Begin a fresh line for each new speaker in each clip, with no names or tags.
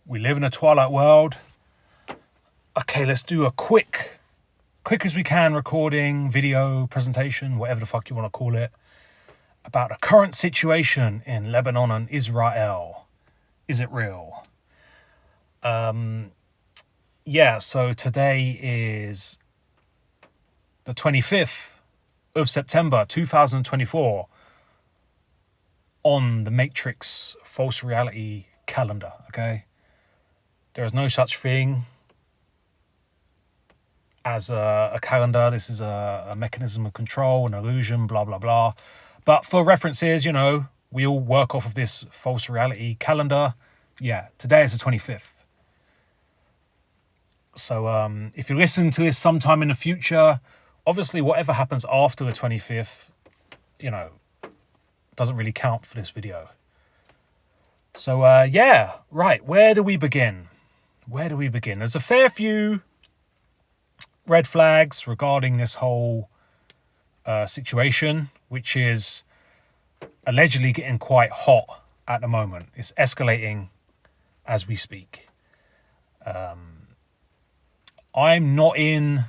We live in a twilight world. Okay, let's do a quick as we can recording, video, presentation, whatever the fuck you want to call it, about the current situation in Lebanon and Israel. Is it real? So today is the 25th of September 2024 on the Matrix false reality calendar, okay? There is no such thing as a calendar. This is a mechanism of control, an illusion, blah, blah, blah. But for references, we all work off of this false reality calendar. Yeah, today is the 25th. So if you listen to this sometime in the future, obviously whatever happens after the 25th, doesn't really count for this video. So right, where do we begin? There's a fair few red flags regarding this whole situation, which is allegedly getting quite hot at the moment. It's escalating as we speak. I'm not in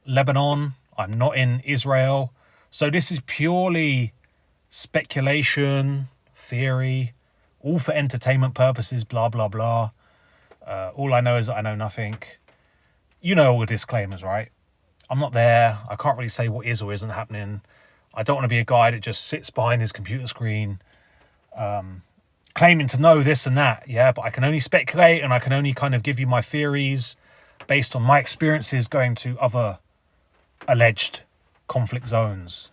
Lebanon. I'm not in Israel. So this is purely speculation, theory, all for entertainment purposes, blah, blah, blah. All I know is that I know nothing. You know all the disclaimers, right? I'm not there. I can't really say what is or isn't happening. I don't want to be a guy that just sits behind his computer screen claiming to know this and that, yeah? But I can only speculate, and I can only kind of give you my theories based on my experiences going to other alleged conflict zones.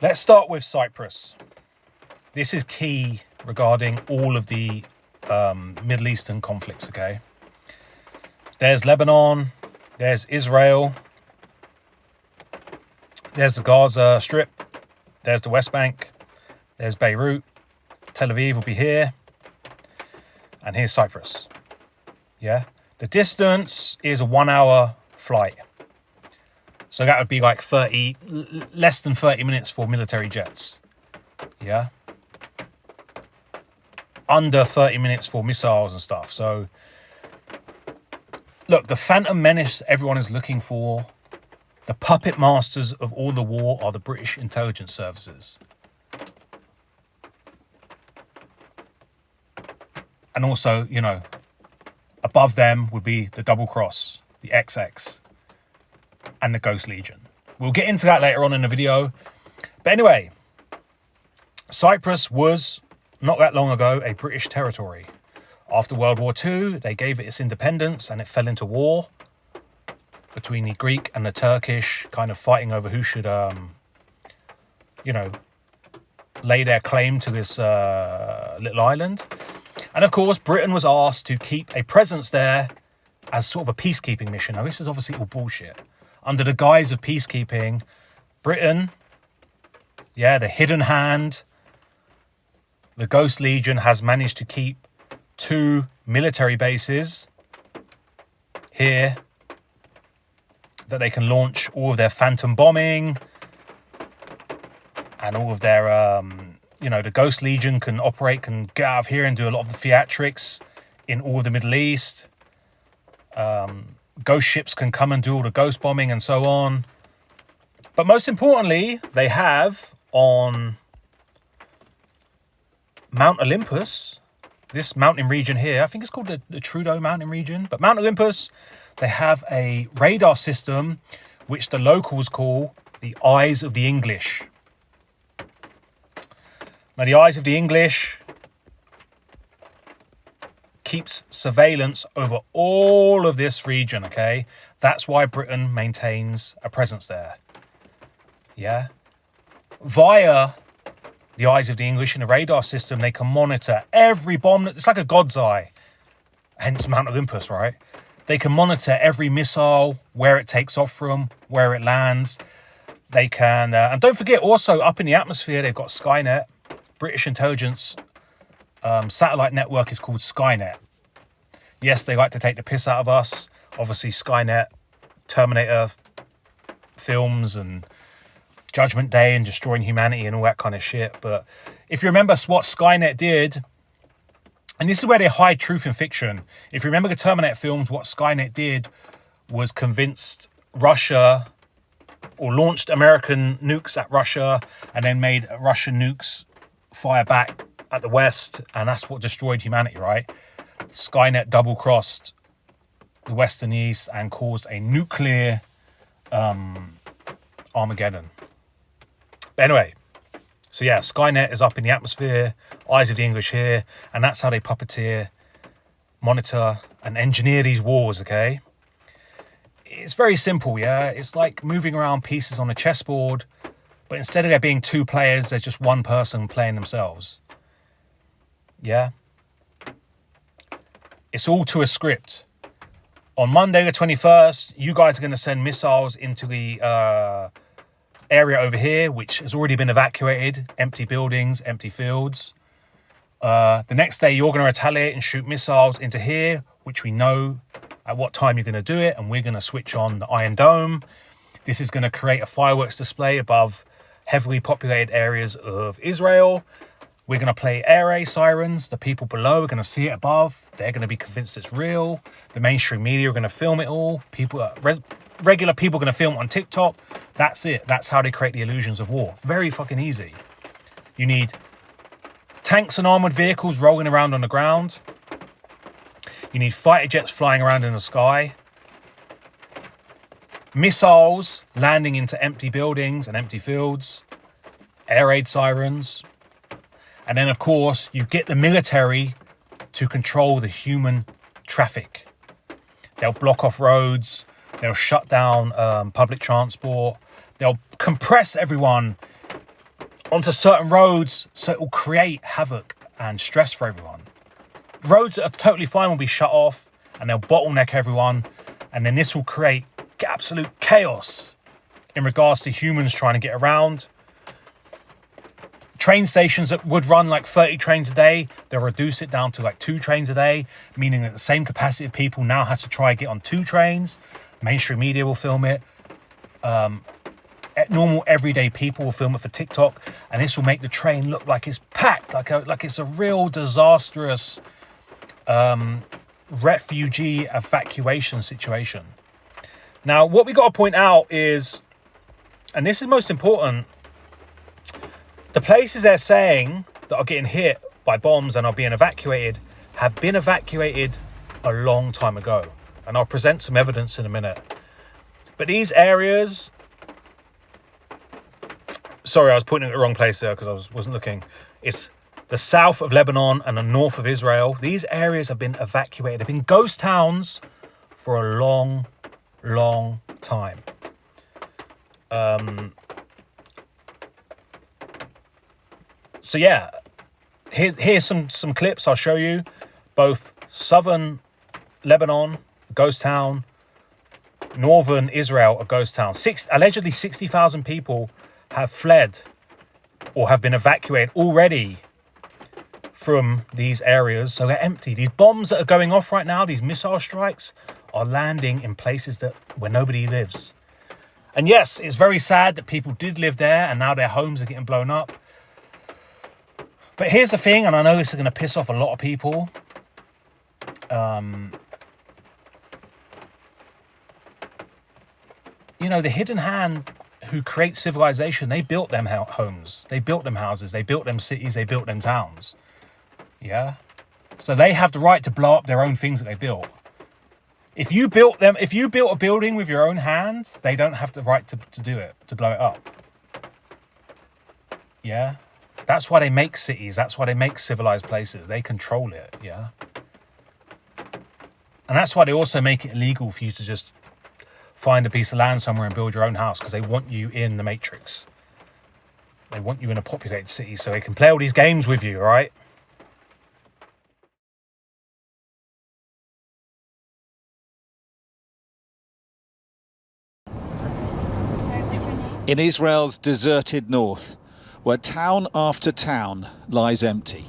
Let's start with Cyprus. This is key regarding all of the Middle Eastern conflicts, okay? There's Lebanon, there's Israel, there's the Gaza Strip, there's the West Bank, there's Beirut, Tel Aviv will be here, and here's Cyprus, yeah? The distance is a 1 hour flight. So that would be like less than 30 minutes for military jets, yeah? Under 30 minutes for missiles and stuff. So, look, the Phantom Menace everyone is looking for, the puppet masters of all the war are the British intelligence services. And also, above them would be the Double Cross, the XX, and the Ghost Legion. We'll get into that later on in the video. But anyway, Cyprus was, not that long ago, a British territory. After World War II, they gave it its independence and it fell into war between the Greek and the Turkish, kind of fighting over who should, lay their claim to this little island. And of course, Britain was asked to keep a presence there as sort of a peacekeeping mission. Now, this is obviously all bullshit. Under the guise of peacekeeping, Britain, the hidden hand, the Ghost Legion has managed to keep 2 military bases here that they can launch all of their phantom bombing and all of their, the Ghost Legion can get out of here and do a lot of the theatrics in all of the Middle East. Ghost ships can come and do all the ghost bombing and so on. But most importantly, they have on Mount Olympus, this mountain region here, I think it's called the Trudeau mountain region, but Mount Olympus, they have a radar system which the locals call the Eyes of the English. Now, the Eyes of the English keeps surveillance over all of this region, okay? That's why Britain maintains a presence there. Yeah? Via the Eyes of the English in the radar system, they can monitor every bomb. It's like a God's eye, hence Mount Olympus, right? They can monitor every missile, where it takes off from, where it lands. They can, and don't forget also up in the atmosphere, they've got Skynet. British intelligence satellite network is called Skynet. Yes, they like to take the piss out of us. Obviously, Skynet, Terminator films and Judgment Day and destroying humanity and all that kind of shit. But if you remember what Skynet did, and this is where they hide truth in fiction. If you remember the Terminator films, what Skynet did was convinced Russia, or launched American nukes at Russia, and then made Russian nukes fire back at the West, and that's what destroyed humanity, right? Skynet double-crossed the West and the East and caused a nuclear Armageddon. But anyway, so yeah, Skynet is up in the atmosphere, eyes of the English here, and that's how they puppeteer, monitor, and engineer these wars, okay? It's very simple, yeah? It's like moving around pieces on a chessboard, but instead of there being two players, there's just one person playing themselves. Yeah? It's all to a script. On Monday the 21st, you guys are going to send missiles into the area over here, which has already been evacuated. Empty buildings, empty fields. The next day, you're going to retaliate and shoot missiles into here, which we know at what time you're going to do it. And we're going to switch on the Iron Dome. This is going to create a fireworks display above heavily populated areas of Israel. We're going to play air raid sirens. The people below are going to see it above. They're going to be convinced it's real. The mainstream media are going to film it all. Regular people are going to film it on TikTok. That's it. That's how they create the illusions of war. Very fucking easy. You need tanks and armored vehicles rolling around on the ground. You need fighter jets flying around in the sky. Missiles landing into empty buildings and empty fields. Air raid sirens. And then, of course, you get the military to control the human traffic. They'll block off roads. They'll shut down public transport. They'll compress everyone onto certain roads so it will create havoc and stress for everyone. Roads that are totally fine will be shut off and they'll bottleneck everyone. And then this will create absolute chaos in regards to humans trying to get around. Train stations that would run like 30 trains a day, they'll reduce it down to like 2 trains a day, meaning that the same capacity of people now has to try and get on 2 trains. Mainstream media will film it. Normal everyday people will film it for TikTok, and this will make the train look like it's packed, like it's a real disastrous refugee evacuation situation. Now, what we got to point out is, and this is most important, the places they're saying that are getting hit by bombs and are being evacuated have been evacuated a long time ago. And I'll present some evidence in a minute. But these areas... Sorry, I was pointing at the wrong place there because I wasn't looking. It's the south of Lebanon and the north of Israel. These areas have been evacuated. They've been ghost towns for a long, long time. So yeah, here's some clips I'll show you. Both southern Lebanon, ghost town, northern Israel, a ghost town. Allegedly 60,000 people have fled or have been evacuated already from these areas. So they're empty. These bombs that are going off right now, these missile strikes, are landing in places where nobody lives. And yes, it's very sad that people did live there and now their homes are getting blown up. But here's the thing, and I know this is going to piss off a lot of people. The hidden hand who creates civilization, they built them homes. They built them houses. They built them cities. They built them towns. Yeah? So they have the right to blow up their own things that they built. If you built a building with your own hands, they don't have the right to do it, to blow it up. Yeah? That's why they make cities. That's why they make civilized places. They control it, yeah? And that's why they also make it illegal for you to just find a piece of land somewhere and build your own house, because they want you in the Matrix. They want you in a populated city so they can play all these games with you, all right?
In Israel's deserted north, where town after town lies empty.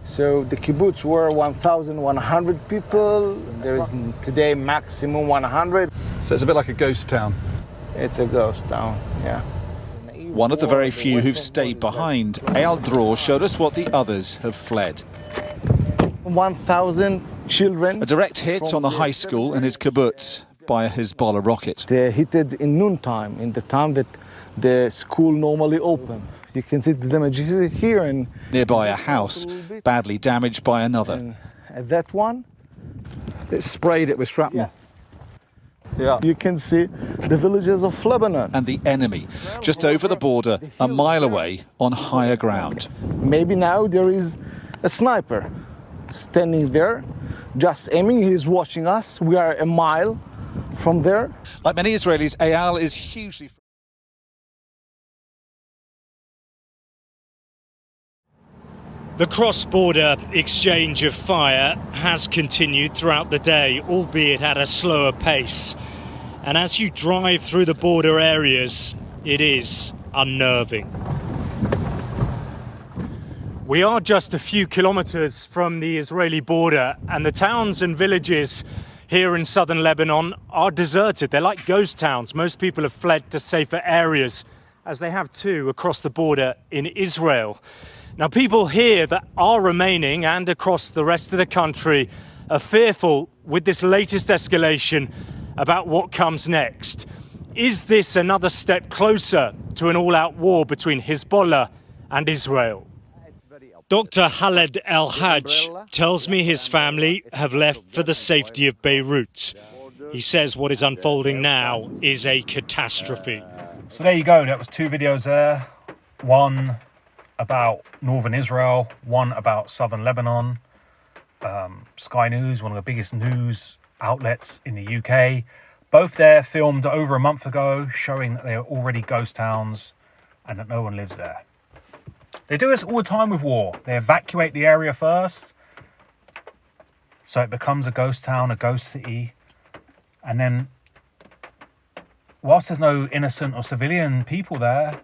So the kibbutz were 1,100 people. There is today maximum 100.
So it's a bit like a ghost town.
It's a ghost town, yeah.
One of the very few who've stayed behind, Eyal Dror showed us what the others have fled.
1,000 children.
A direct hit on the high school in his kibbutz by a Hezbollah rocket.
They hit it in noontime, in the time that the school normally open. You can see the damages here and
Nearby a house, badly damaged by another.
and at that one.
It sprayed it with shrapnel.
Yes. Yeah. You can see the villages of Lebanon.
And the enemy, just over the border, a mile away on higher ground.
Maybe now there is a sniper standing there, just aiming. He's watching us. We are a mile from there.
Like many Israelis, Eyal is hugely...
The cross-border exchange of fire has continued throughout the day, albeit at a slower pace. And as you drive through the border areas, it is unnerving. We are just a few kilometres from the Israeli border, and the towns and villages here in southern Lebanon are deserted. They're like ghost towns. Most people have fled to safer areas, as they have too across the border in Israel. Now, people here that are remaining and across the rest of the country are fearful with this latest escalation about what comes next. Is this another step closer to an all-out war between Hezbollah and Israel? Dr. Khaled El-Hajj tells me his family have left for the safety of Beirut. He says what is unfolding now is a catastrophe.
So there you go. That was 2 videos there. One about northern Israel, one about southern Lebanon. Sky News, one of the biggest news outlets in the UK. Both there filmed over a month ago, showing that they are already ghost towns and that no one lives there. They do this all the time with war. They evacuate the area first, so it becomes a ghost town, a ghost city. And then, whilst there's no innocent or civilian people there,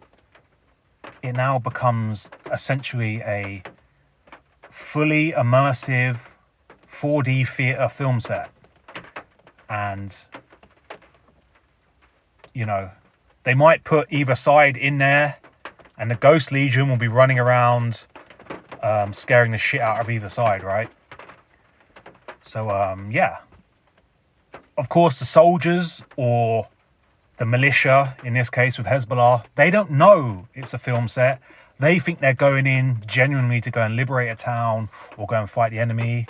it now becomes essentially a fully immersive 4D theatre film set. And, you know, they might put either side in there and the Ghost Legion will be running around scaring the shit out of either side, right? So, yeah. Of course, the soldiers or the militia, in this case with Hezbollah, they don't know it's a film set. They think they're going in genuinely to go and liberate a town or go and fight the enemy.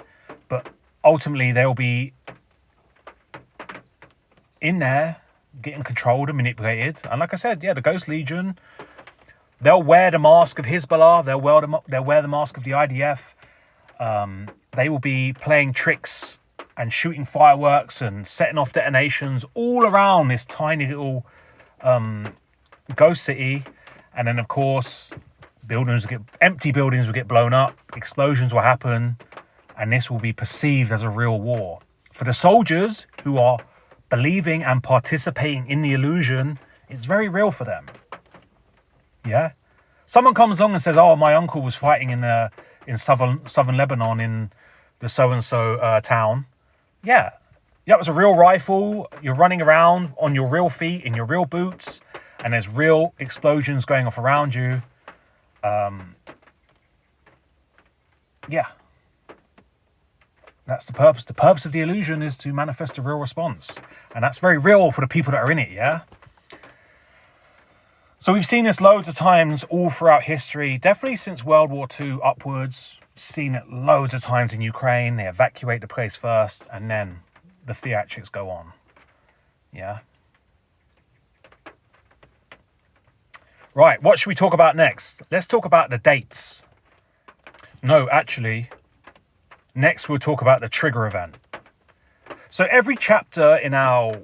But ultimately, they'll be in there getting controlled and manipulated. And like I said, yeah, the Ghost Legion, they'll wear the mask of Hezbollah. They'll wear the mask of the IDF. They will be playing tricks and shooting fireworks and setting off detonations all around this tiny little ghost city. And then, of course, empty buildings will get blown up, explosions will happen, and this will be perceived as a real war. For the soldiers who are believing and participating in the illusion, it's very real for them. Yeah? Someone comes along and says, oh, my uncle was fighting in southern Lebanon in the so-and-so town. Yeah, that was a real rifle. You're running around on your real feet, in your real boots, and there's real explosions going off around you. Yeah. That's the purpose. The purpose of the illusion is to manifest a real response. And that's very real for the people that are in it, yeah? So we've seen this loads of times all throughout history, definitely since World War II upwards. Seen it loads of times in Ukraine. They evacuate the place first and then the theatrics go on. Yeah. Right, what should we talk about next? Let's talk about the dates. No, actually, next we'll talk about the trigger event. So every chapter in our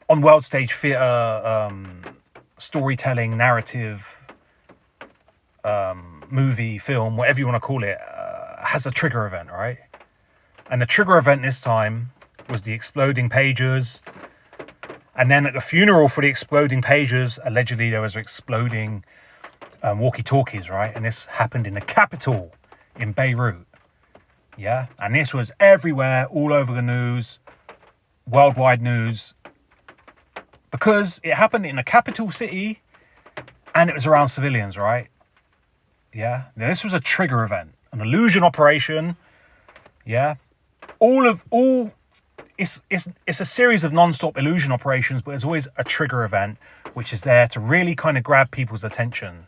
on world stage theatre, storytelling, narrative, movie, film, whatever you want to call it, has a trigger event, right? And the trigger event this time was the exploding pages. And then at the funeral for the exploding pages, allegedly there was exploding walkie-talkies, right? And this happened in the capital, in Beirut. Yeah? And this was everywhere, all over the news, worldwide news, because it happened in a capital city and it was around civilians, right? Yeah. Now, this was a trigger event, an illusion operation. Yeah. It's a series of non-stop illusion operations, but there's always a trigger event which is there to really kind of grab people's attention.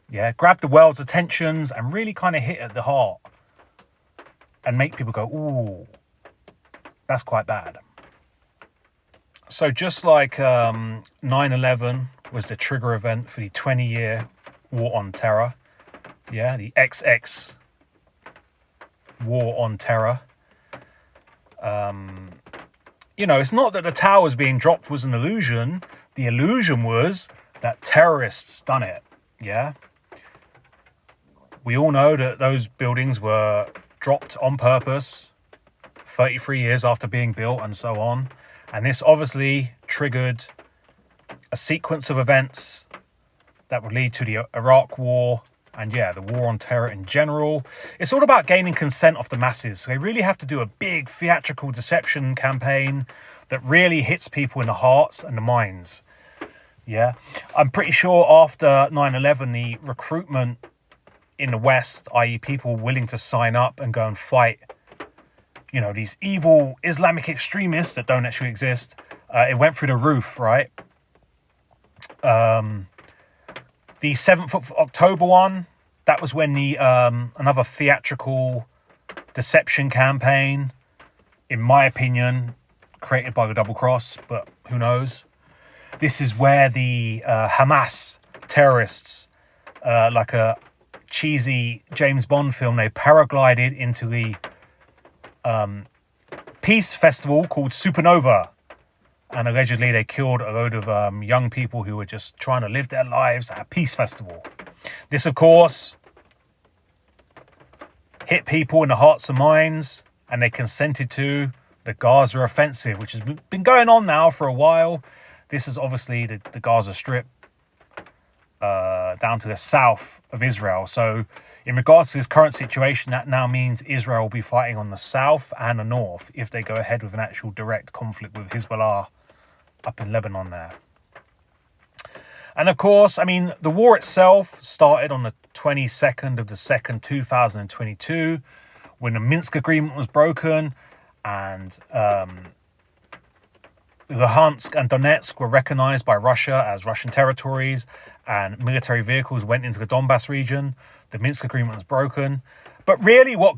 Yeah, grab the world's attentions and really kind of hit at the heart and make people go, ooh, that's quite bad. So just like 9/11 was the trigger event for the 20-year war on terror, yeah, the XX war on terror. You know, it's not that the towers being dropped was an illusion. The illusion was that terrorists done it, yeah? We all know that those buildings were dropped on purpose 33 years after being built and so on. And this obviously triggered a sequence of events that would lead to the Iraq War and, yeah, the war on terror in general. It's all about gaining consent of the masses. So they really have to do a big theatrical deception campaign that really hits people in the hearts and the minds. Yeah. I'm pretty sure after 9/11, the recruitment in the West, i.e. people willing to sign up and go and fight, you know, these evil Islamic extremists that don't actually exist, it went through the roof, right? The 7th of October one, that was when the another theatrical deception campaign, in my opinion, created by the double cross, but who knows? This is where the Hamas terrorists, like a cheesy James Bond film, they paraglided into the peace festival called Supernova. And allegedly they killed a load of young people who were just trying to live their lives at a peace festival. This, of course, hit people in the hearts and minds, and they consented to the Gaza offensive, which has been going on now for a while. This is obviously the Gaza Strip, down to the south of Israel. So in regards to this current situation, that now means Israel will be fighting on the south and the north if they go ahead with an actual direct conflict with Hezbollah up in Lebanon there. And of course, I mean, the war itself started on the 22nd of the 2nd, 2022, when the Minsk agreement was broken and Luhansk and Donetsk were recognized by Russia as Russian territories and military vehicles went into the Donbass region. The Minsk agreement was broken. But really what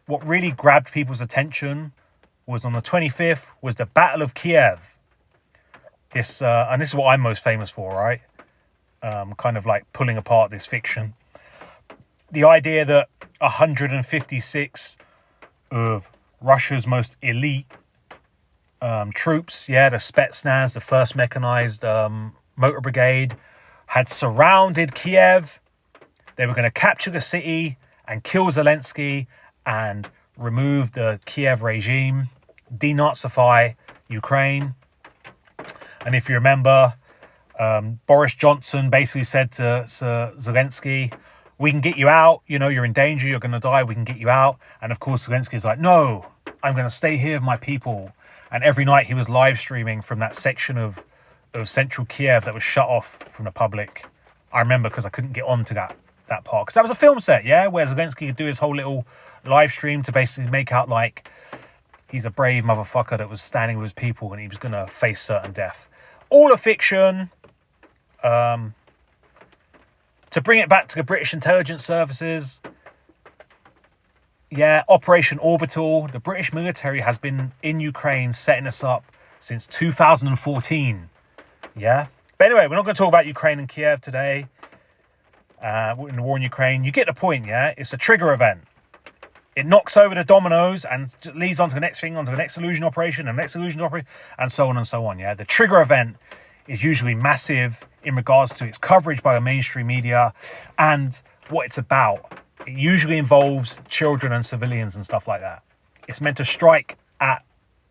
really grabbed people's attention was on the 25th was the Battle of Kiev. And this is what I'm most famous for, right? Kind of like pulling apart this fiction. The idea that 156 of Russia's most elite troops, the Spetsnaz, the 1st Mechanized Motor Brigade, had surrounded Kiev. They were going to capture the city and kill Zelensky and remove the Kiev regime, denazify Ukraine. And if you remember, Boris Johnson basically said to Zelensky, we can get you out, you know, you're in danger, you're going to die, we can get you out. And of course, Zelensky's like, no, I'm going to stay here with my people. And every night he was live streaming from that section of central Kiev that was shut off from the public. I remember because I couldn't get on to that part. Because that was a film set, yeah, where Zelensky could do his whole little live stream to basically make out like he's a brave motherfucker that was standing with his people and he was going to face certain death. All a fiction. To bring it back to the British intelligence services, yeah, Operation Orbital, the British military has been in Ukraine setting us up since 2014. Yeah. But anyway, we're not going to talk about Ukraine and Kiev today. In the war in Ukraine. You get the point, yeah? It's a trigger event. It knocks over the dominoes and leads on to the next thing, onto the next illusion operation, and the next illusion operation, and so on, yeah? The trigger event is usually massive in regards to its coverage by the mainstream media and what it's about. It usually involves children and civilians and stuff like that. It's meant to strike at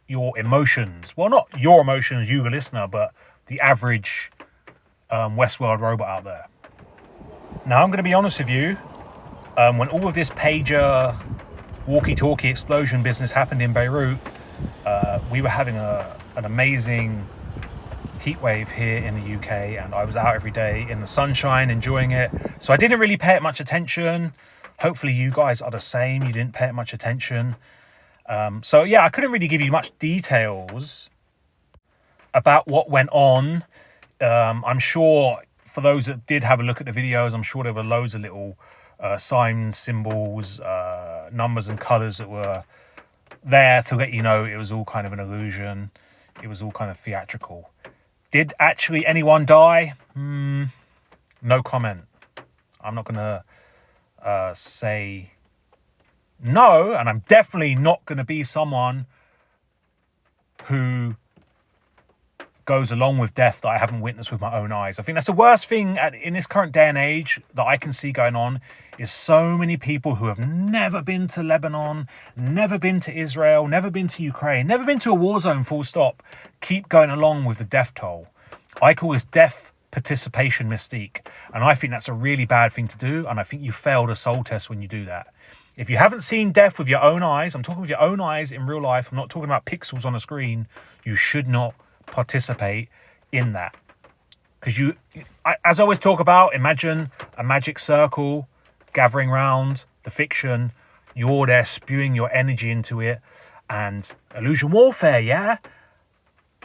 your emotions. Well, not your emotions, you the listener, but the average Westworld robot out there. Now, I'm going to be honest with you. When all of this pager walkie-talkie explosion business happened in Beirut, we were having an amazing heat wave here in the UK, and I was out every day in the sunshine enjoying it. So I didn't really pay it much attention. Hopefully you guys are the same. You didn't pay it much attention. So yeah, I couldn't really give you much details about what went on. I'm sure for those that did have a look at the videos, I'm sure there were loads of little signs, symbols, numbers and colours that were there to let you know it was all kind of an illusion. It was all kind of theatrical. Did actually anyone die? No comment. I'm not going to say no, and I'm definitely not going to be someone who goes along with death that I haven't witnessed with my own eyes. I think that's the worst thing in this current day and age that I can see going on, is so many people who have never been to Lebanon, never been to Israel, never been to Ukraine, never been to a war zone, full stop, keep going along with the death toll. I call this death participation mystique, and I think that's a really bad thing to do, and I think you fail the soul test when you do that. If you haven't seen death with your own eyes, I'm talking with your own eyes in real life, I'm not talking about pixels on a screen, you should not participate in that. Because as I always talk about, imagine a magic circle gathering round the fiction, you're there spewing your energy into it, and illusion warfare, yeah?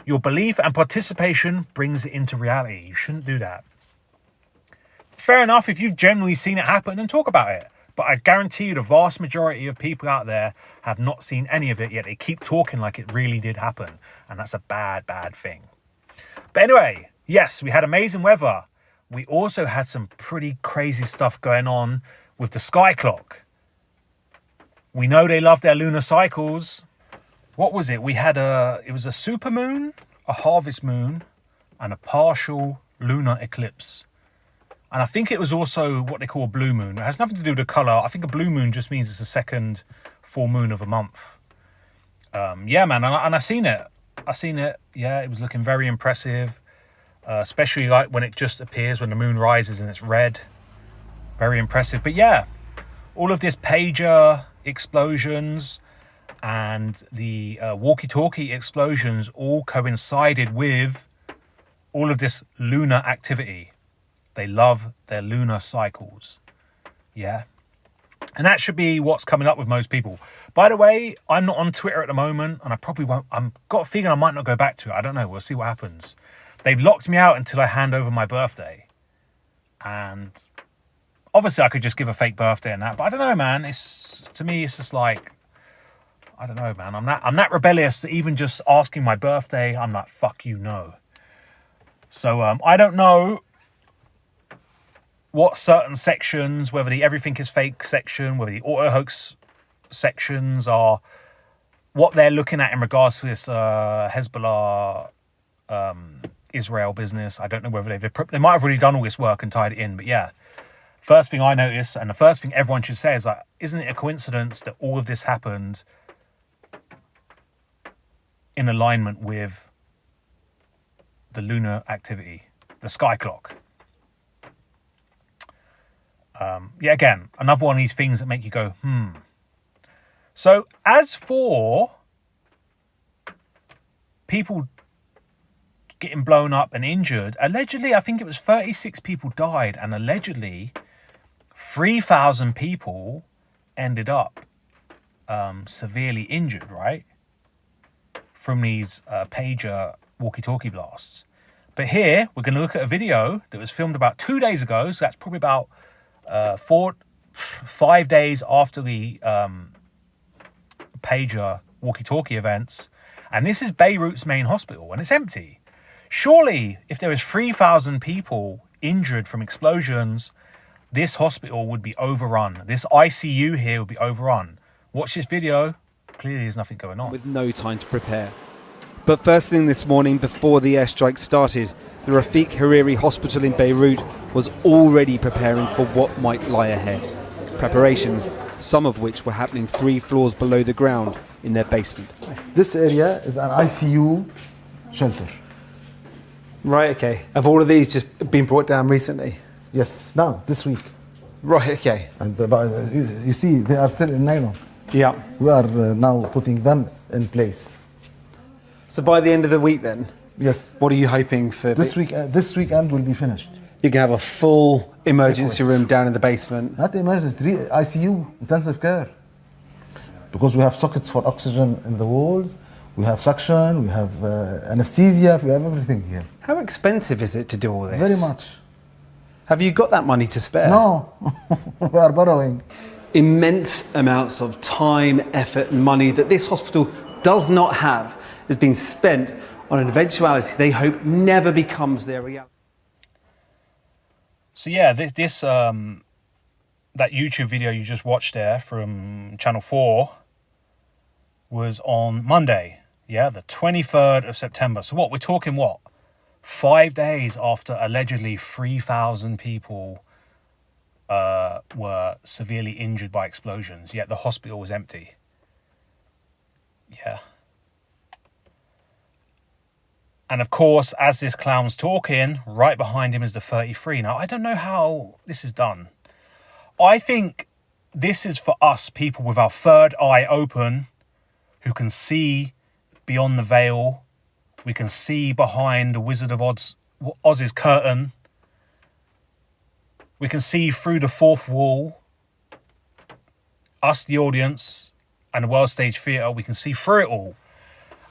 Your belief and participation brings it into reality. You shouldn't do that. Fair enough, if you've generally seen it happen, then talk about it. But I guarantee you the vast majority of people out there have not seen any of it yet. They keep talking like it really did happen. And that's a bad, bad thing. But anyway, yes, we had amazing weather. We also had some pretty crazy stuff going on with the sky clock. We know they love their lunar cycles. What was it? We had it was a supermoon, a harvest moon, and a partial lunar eclipse. And I think it was also what they call a blue moon. It has nothing to do with the colour. I think a blue moon just means it's the second full moon of a month. Yeah, man, and I seen it. Yeah, it was looking very impressive. Especially like when it just appears, when the moon rises and it's red. Very impressive. But yeah, all of this pager explosions and the walkie-talkie explosions all coincided with all of this lunar activity. They love their lunar cycles. Yeah. And that should be what's coming up with most people. By the way, I'm not on Twitter at the moment, and I probably won't. I've got a feeling I might not go back to it. I don't know. We'll see what happens. They've locked me out until I hand over my birthday. And obviously I could just give a fake birthday and that. But I don't know, man. To me, it's just like, I don't know, man. I'm that rebellious that even just asking my birthday, I'm like, fuck you, no. So I don't know what certain sections, whether the everything is fake section, whether the auto hoax sections are, what they're looking at in regards to this Hezbollah Israel business. I don't know whether they might have already done all this work and tied it in, but yeah. First thing I noticed, and the first thing everyone should say is like, isn't it a coincidence that all of this happened in alignment with the lunar activity, the sky clock? Yeah, again, another one of these things that make you go, So as for people getting blown up and injured, allegedly, I think it was 36 people died, and allegedly 3,000 people ended up severely injured, right? From these pager walkie-talkie blasts. But here, we're going to look at a video that was filmed about 2 days ago, so that's probably about 5 days after the pager walkie-talkie events. And this is Beirut's main hospital, and it's empty. Surely, if there was 3,000 people injured from explosions, this hospital would be overrun. This ICU here would be overrun. Watch this video. Clearly, there's nothing going on.
With no time to prepare. But first thing this morning, before the airstrike started, the Rafik Hariri Hospital in Beirut was already preparing for what might lie ahead. Preparations, some of which were happening 3 floors below the ground in their basement.
This area is an ICU shelter.
Right, okay. Have all of these just been brought down recently?
Yes, now, this week.
Right, okay.
And you see, they are still in nylon.
Yeah.
We are now putting them in place.
So by the end of the week then,
Yes.
What are you hoping for?
This weekend will be finished.
You can have a full emergency
Liquids.
room down in the basement.
Not emergency, ICU, intensive care. Because we have sockets for oxygen in the walls, we have suction, we have anesthesia, we have everything here.
How expensive is it to do all this?
Very much.
Have you got that money to spare?
No, we are borrowing.
Immense amounts of time, effort, and money that this hospital does not have is being spent on an eventuality they hope never becomes their reality.
So yeah, this that YouTube video you just watched there from Channel 4 was on Monday, yeah, the 23rd of September. So what, we're talking what? 5 days after allegedly 3,000 people were severely injured by explosions, yet the hospital was empty. Yeah. And of course, as this clown's talking, right behind him is the 33. Now, I don't know how this is done. I think this is for us, people with our third eye open, who can see beyond the veil. We can see behind the Wizard of Oz's curtain. We can see through the fourth wall. Us, the audience, and the World Stage Theatre, we can see through it all.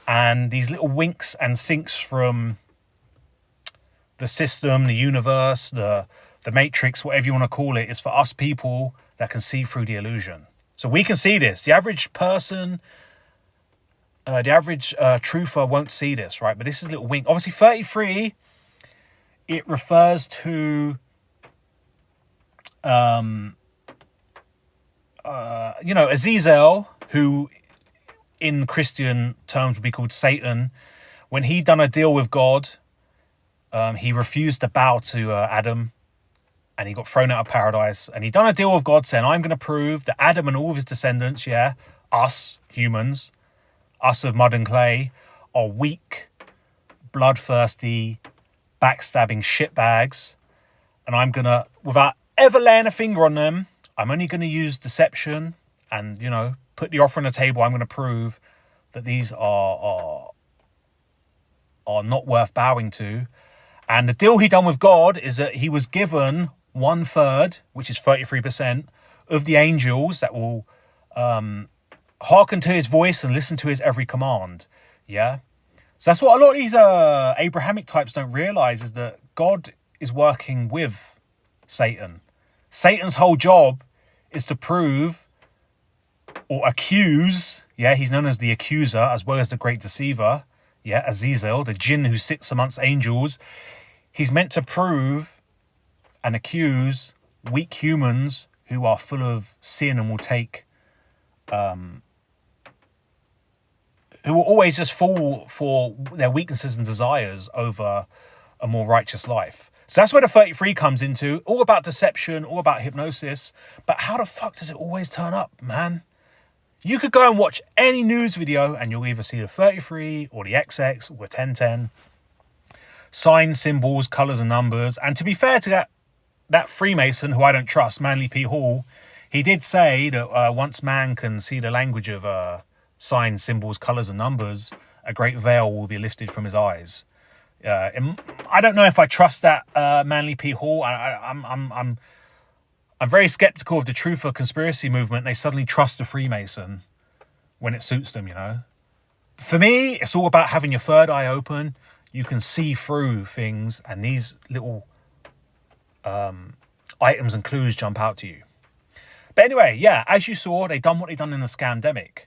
And these little winks and sinks from the system, the universe, the matrix, whatever you want to call it, is for us people that can see through the illusion. So we can see this. The average person, the average truther won't see this, right? But this is a little wink. Obviously, 33, it refers to, Azazel, who in Christian terms would be called Satan. When he done a deal with God, he refused to bow to Adam, and he got thrown out of paradise. And he done a deal with God saying, I'm going to prove that Adam and all of his descendants, yeah, us humans, us of mud and clay, are weak, bloodthirsty, backstabbing shitbags. And I'm going to, without ever laying a finger on them, I'm only going to use deception and, put the offer on the table. I'm going to prove that these are not worth bowing to. And the deal he done with God is that he was given 1/3, which is 33%, of the angels that will hearken to his voice and listen to his every command. Yeah. So that's what a lot of these Abrahamic types don't realize, is that God is working with Satan. Satan's whole job is to prove or accuse, yeah, he's known as the accuser as well as the great deceiver, yeah, Azazel, the jinn who sits amongst angels. He's meant to prove and accuse weak humans who are full of sin and will take, who will always just fall for their weaknesses and desires over a more righteous life. So that's where the 33 comes into, all about deception, all about hypnosis. But how the fuck does it always turn up, man? You could go and watch any news video and you'll either see the 33 or the XX or the 1010. Signs, symbols, colours and numbers. And to be fair to that Freemason, who I don't trust, Manly P. Hall, he did say that once man can see the language of signs, symbols, colours and numbers, a great veil will be lifted from his eyes. I don't know if I trust that Manly P. Hall. I'm very skeptical of the Truther conspiracy movement. They suddenly trust a Freemason when it suits them, For me, it's all about having your third eye open. You can see through things, and these little items and clues jump out to you. But anyway, yeah, as you saw, they done what they done in the Scamdemic.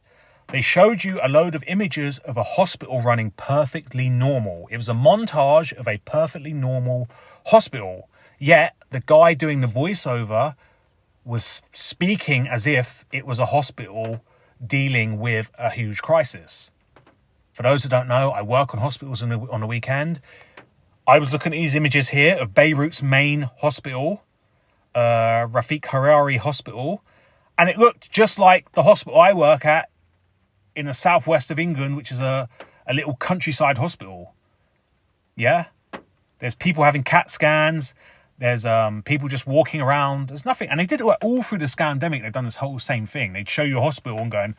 They showed you a load of images of a hospital running perfectly normal. It was a montage of a perfectly normal hospital. Yet, the guy doing the voiceover was speaking as if it was a hospital dealing with a huge crisis. For those who don't know, I work on hospitals on the weekend. I was looking at these images here of Beirut's main hospital, Rafik Hariri Hospital, and it looked just like the hospital I work at in the southwest of England, which is a little countryside hospital. Yeah? There's people having CAT scans. There's people just walking around. There's nothing. And they did it all through the Scamdemic. They've done this whole same thing. They'd show you a hospital and going,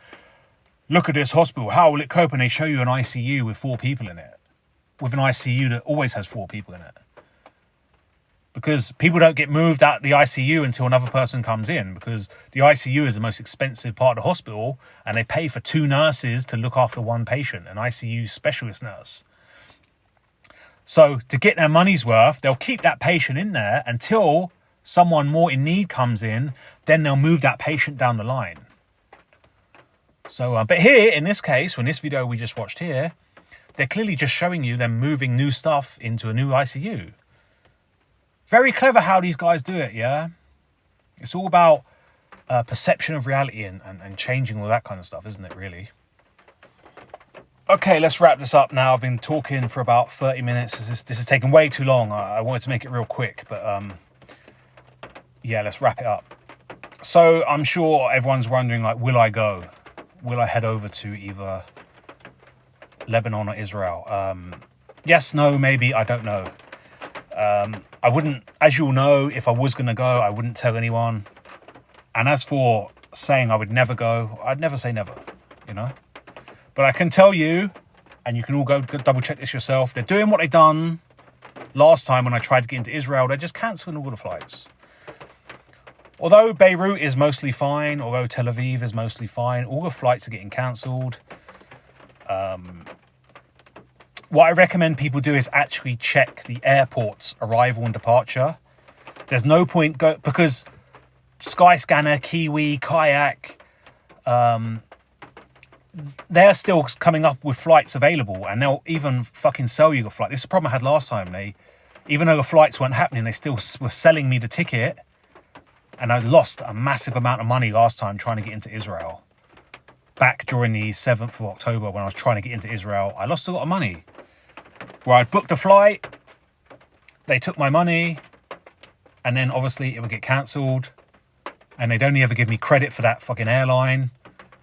look at this hospital. How will it cope? And they show you an ICU with 4 people in it. with an ICU that always has 4 people in it. Because people don't get moved out the ICU until another person comes in, because the ICU is the most expensive part of the hospital, and they pay for 2 nurses to look after 1 patient, an ICU specialist nurse. So to get their money's worth, they'll keep that patient in there until someone more in need comes in, then they'll move that patient down the line. So, but here, in this case, in this video we just watched here, they're clearly just showing you them moving new stuff into a new ICU. Very clever how these guys do it, yeah? It's all about perception of reality and changing all that kind of stuff, isn't it, really? Okay, let's wrap this up now. I've been talking for about 30 minutes. This is taking way too long. I wanted to make it real quick, but yeah, let's wrap it up. So I'm sure everyone's wondering, like, will I go? Will I head over to either Lebanon or Israel? Yes, no, maybe, I don't know. I wouldn't, as you'll know, if I was going to go, I wouldn't tell anyone. And as for saying I would never go, I'd never say never, you know. But I can tell you, and you can all go double check this yourself, they're doing what they done last time when I tried to get into Israel. They're just cancelling all the flights. Although Beirut is mostly fine, although Tel Aviv is mostly fine, all the flights are getting cancelled. What I recommend people do is actually check the airport's arrival and departure. There's no point because Skyscanner, Kiwi, Kayak, they're still coming up with flights available, and they'll even fucking sell you the flight. This is the problem I had last time. Even though the flights weren't happening, they still were selling me the ticket, and I lost a massive amount of money last time trying to get into Israel. Back during the 7th of October when I was trying to get into Israel, I lost a lot of money. Where I'd booked a flight, they took my money, and then obviously it would get cancelled, and they'd only ever give me credit for that fucking airline.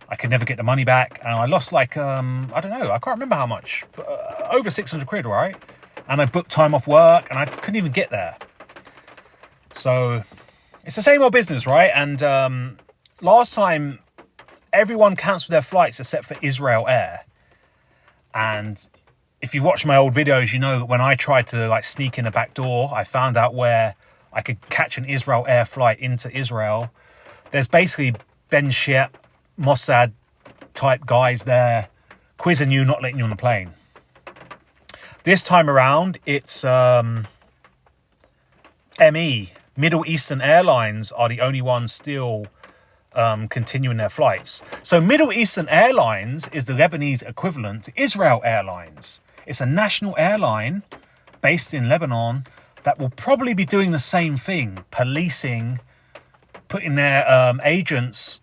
I could never get the money back, and I lost like, I don't know, I can't remember how much, but, over 600 quid, right? And I booked time off work, and I couldn't even get there. So it's the same old business, right? And last time, everyone cancelled their flights except for Israel Air. And if you watch my old videos, you know that when I tried to like sneak in a back door, I found out where I could catch an Israel Air flight into Israel. There's basically Ben Shep, Mossad type guys there quizzing you, not letting you on the plane. This time around, it's ME, Middle Eastern Airlines, are the only ones still continuing their flights. So Middle Eastern Airlines is the Lebanese equivalent to Israel Airlines. It's a national airline based in Lebanon that will probably be doing the same thing, policing, putting their agents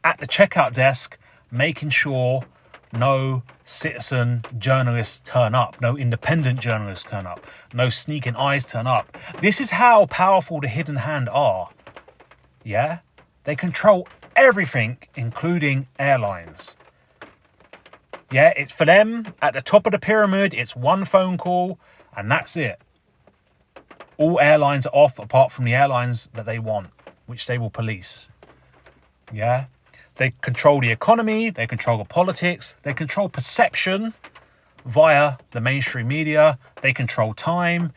at the checkout desk, making sure no citizen journalists turn up, no independent journalists turn up, no sneaking eyes turn up. This is how powerful the hidden hand are. Yeah? They control everything, including airlines. Yeah, it's for them, at the top of the pyramid, it's one phone call, and that's it. All airlines are off, apart from the airlines that they want, which they will police. Yeah? They control the economy, they control the politics, they control perception via the mainstream media, they control time,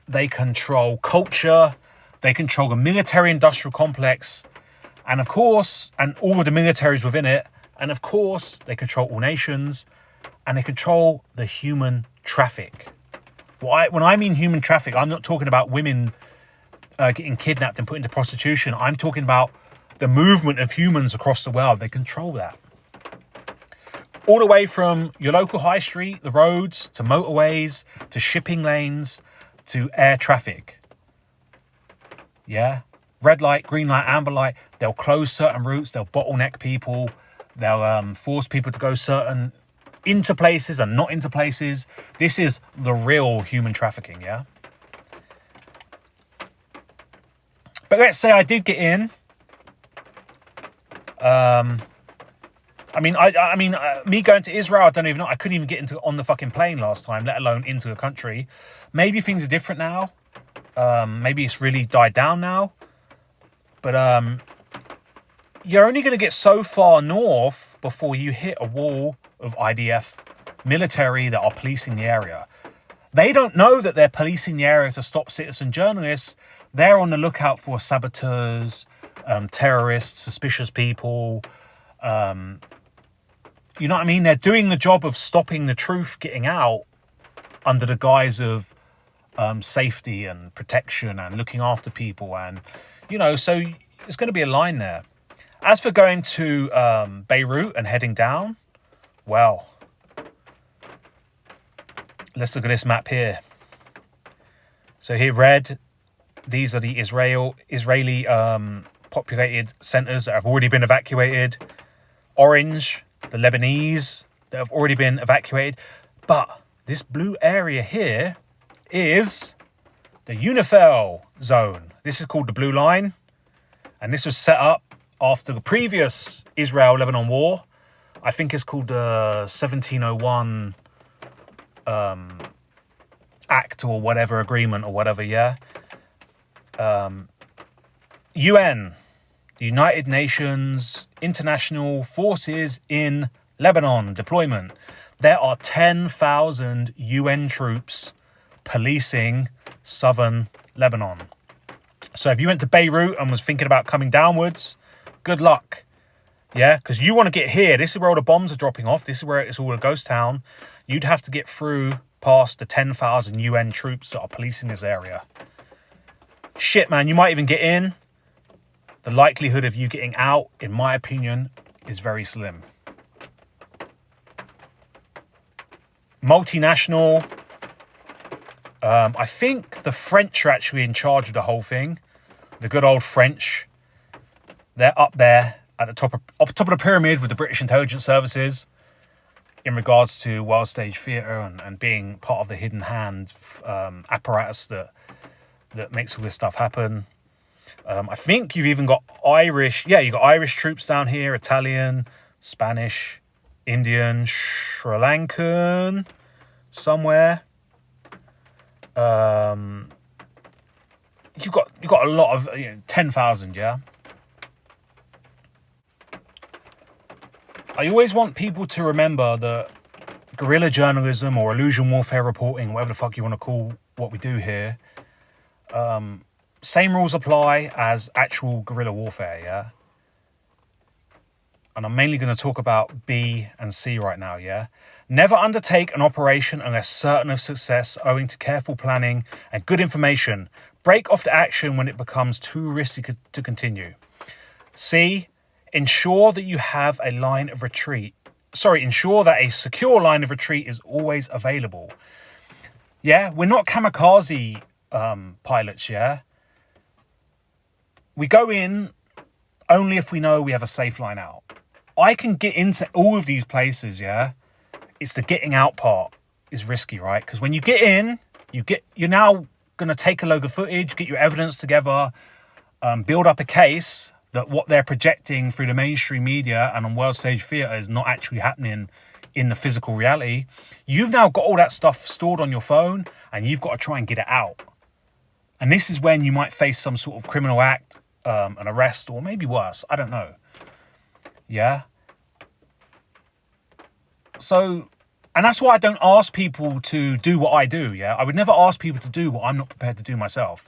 they control culture, they control the military-industrial complex, and of course, and all of the militaries within it, and of course, they control all nations, and they control the human traffic. When I mean human traffic, I'm not talking about women getting kidnapped and put into prostitution. I'm talking about the movement of humans across the world. They control that. All the way from your local high street, the roads, to motorways, to shipping lanes, to air traffic. Yeah? Red light, green light, amber light. They'll close certain routes. They'll bottleneck people. They'll force people to go into places and not into places. This is the real human trafficking, yeah? But let's say I did get in. Me going to Israel, I don't even know. I couldn't even get on the fucking plane last time, let alone into the country. Maybe things are different now. Maybe it's really died down now. But you're only going to get so far north before you hit a wall of IDF military that are policing the area. They don't know that they're policing the area to stop citizen journalists. They're on the lookout for saboteurs, terrorists, suspicious people. You know what I mean? They're doing the job of stopping the truth getting out under the guise of safety and protection and looking after people. And, you know, so there's going to be a line there. As for going to Beirut and heading down, well, let's look at this map here. So here, red, these are the Israeli populated centers that have already been evacuated. Orange, the Lebanese that have already been evacuated. But this blue area here is the UNIFIL zone. This is called the Blue Line. And this was set up after the previous Israel-Lebanon war. I think it's called the 1701 Act or whatever, agreement or whatever, yeah. UN, the United Nations International Forces in Lebanon deployment. There are 10,000 UN troops policing southern Lebanon. So if you went to Beirut and was thinking about coming downwards, good luck. Yeah, because you want to get here. This is where all the bombs are dropping off. This is where it's all a ghost town. You'd have to get through past the 10,000 UN troops that are policing this area. Shit, man, you might even get in. The likelihood of you getting out, in my opinion, is very slim. Multinational. I think the French are actually in charge of the whole thing. The good old French. They're up there at the top of the pyramid with the British intelligence services in regards to world stage theatre and being part of the hidden hand apparatus that makes all this stuff happen. I think you've even got Irish. Yeah, you've got Irish troops down here, Italian, Spanish, Indian, Sri Lankan, somewhere. You've got a lot of 10,000, yeah. I always want people to remember that guerrilla journalism or illusion warfare reporting, whatever the fuck you want to call what we do here, same rules apply as actual guerrilla warfare, yeah? And I'm mainly going to talk about B and C right now, yeah? Never undertake an operation unless certain of success owing to careful planning and good information. Break off the action when it becomes too risky to continue. C, ensure that you have a line of retreat. Ensure that a secure line of retreat is always available. Yeah, we're not kamikaze pilots, yeah? We go in only if we know we have a safe line out. I can get into all of these places, yeah? It's the getting out part is risky, right? Because when you get in, you're now going to take a load of footage, get your evidence together, build up a case that what they're projecting through the mainstream media and on world stage theatre is not actually happening in the physical reality. You've now got all that stuff stored on your phone and you've got to try and get it out. And this is when you might face some sort of criminal act, an arrest, or maybe worse. I don't know. Yeah? So, and that's why I don't ask people to do what I do, yeah? I would never ask people to do what I'm not prepared to do myself.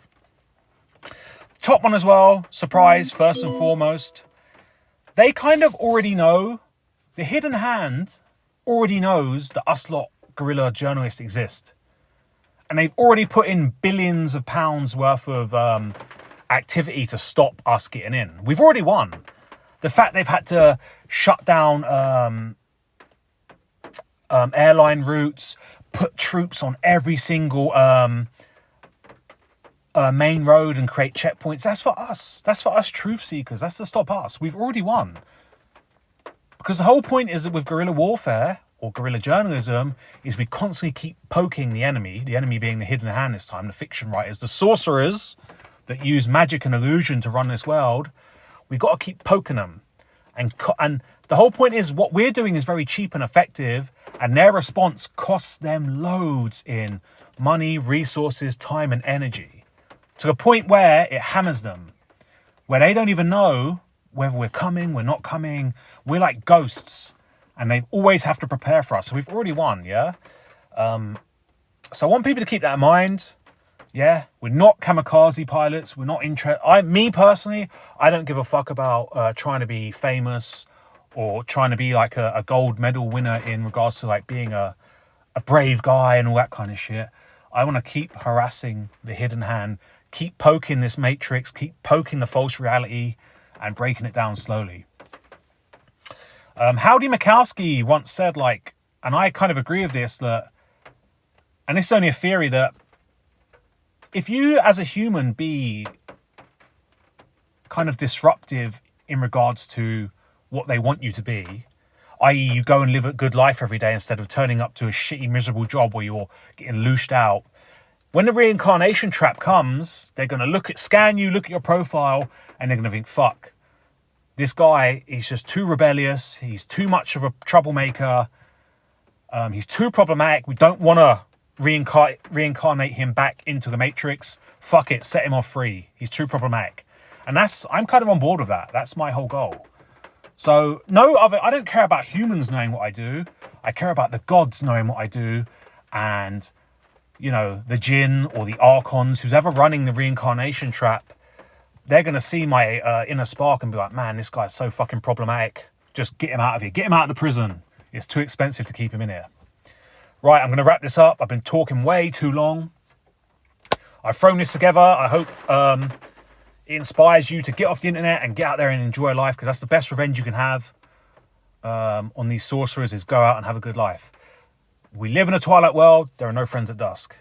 Top one as well, surprise, first and foremost. They kind of already know, the hidden hand already knows that us lot guerrilla journalists exist. And they've already put in billions of pounds worth of activity to stop us getting in. We've already won. The fact they've had to shut down airline routes, put troops on every single main road and create checkpoints. That's for us. That's for us truth seekers. That's to stop us. We've already won. Because the whole point is that with guerrilla warfare or guerrilla journalism is we constantly keep poking the enemy being the hidden hand this time, the fiction writers, the sorcerers that use magic and illusion to run this world. We've got to keep poking them. And the whole point is what we're doing is very cheap and effective, and their response costs them loads in money, resources, time and energy, to the point where it hammers them, where they don't even know whether we're coming, we're not coming. We're like ghosts. And they always have to prepare for us. So we've already won, yeah? So I want people to keep that in mind. Yeah, we're not kamikaze pilots. We're not me personally, I don't give a fuck about trying to be famous or trying to be like a gold medal winner in regards to like being a brave guy and all that kind of shit. I want to keep harassing the hidden hand, keep poking this matrix, keep poking the false reality and breaking it down slowly. Howdy Mikowski once said, like, and I kind of agree with this, that, and this is only a theory, that if you as a human be kind of disruptive in regards to what they want you to be, i.e. you go and live a good life every day instead of turning up to a shitty, miserable job where you're getting loosed out, when the reincarnation trap comes, they're going to scan you, look at your profile, and they're going to think, fuck, this guy, he's just too rebellious, he's too much of a troublemaker, he's too problematic, we don't want to reincarnate him back into the matrix. Fuck it, set him off free. He's too problematic. And I'm kind of on board with that. That's my whole goal. So I don't care about humans knowing what I do. I care about the gods knowing what I do. And, you know, the jinn or the archons, who's ever running the reincarnation trap, they're going to see my inner spark and be like, man, this guy's so fucking problematic. Just get him out of here. Get him out of the prison. It's too expensive to keep him in here. Right, I'm going to wrap this up. I've been talking way too long. I've thrown this together. I hope it inspires you to get off the internet and get out there and enjoy life, because that's the best revenge you can have on these sorcerers, is go out and have a good life. We live in a twilight world. There are no friends at dusk.